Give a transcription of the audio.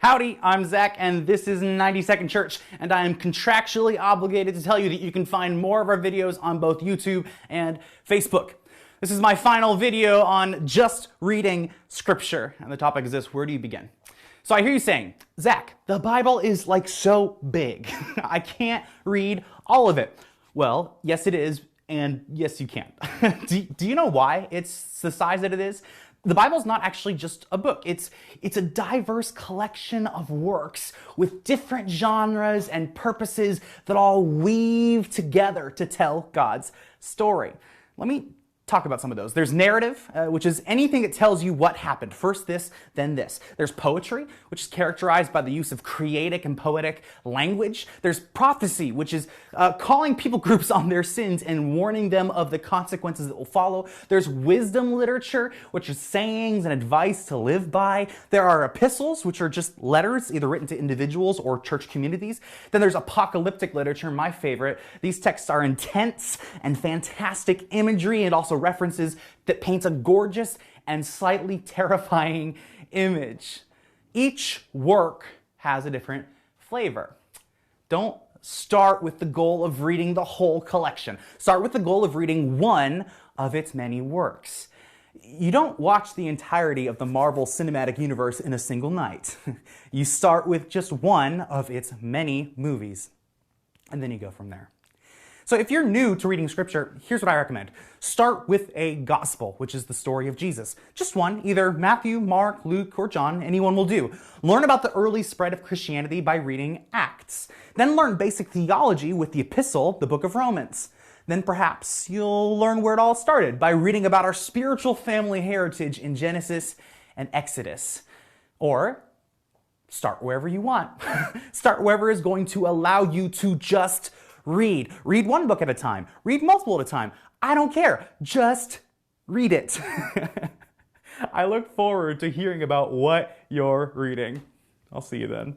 Howdy, I'm Zach, and this is 90 Church, and I am contractually obligated to tell you that you can find more of our videos on both YouTube and Facebook. This is my final video on just reading Scripture, and the topic is this: where do you begin? So I hear you saying, Zach, the Bible is like so big. I can't read all of it. Well, yes it is, and yes you can. Do you know why it's the size that it is? The Bible's not actually just a book. It's a diverse collection of works with different genres and purposes that all weave together to tell God's story. Let me talk about some of those. There's narrative, which is anything that tells you what happened. First this, then this. There's poetry, which is characterized by the use of creative and poetic language. There's prophecy, which is calling people groups on their sins and warning them of the consequences that will follow. There's wisdom literature, which is sayings and advice to live by. There are epistles, which are just letters, either written to individuals or church communities. Then there's apocalyptic literature, my favorite. These texts are intense and fantastic imagery and also references that paints a gorgeous and slightly terrifying image. Each work has a different flavor. Don't start with the goal of reading the whole collection. Start with the goal of reading one of its many works. You don't watch the entirety of the Marvel Cinematic Universe in a single night. You start with just one of its many movies, and then you go from there. So if you're new to reading Scripture, here's what I recommend. Start with a gospel, which is the story of Jesus. Just one, either Matthew, Mark, Luke, or John, anyone will do. Learn about the early spread of Christianity by reading Acts. Then learn basic theology with the epistle, the book of Romans. Then perhaps you'll learn where it all started by reading about our spiritual family heritage in Genesis and Exodus. Or start wherever you want. Start wherever is going to allow you to just read. Read one book at a time. Read multiple at a time. I don't care. Just read it. I look forward to hearing about what you're reading. I'll see you then.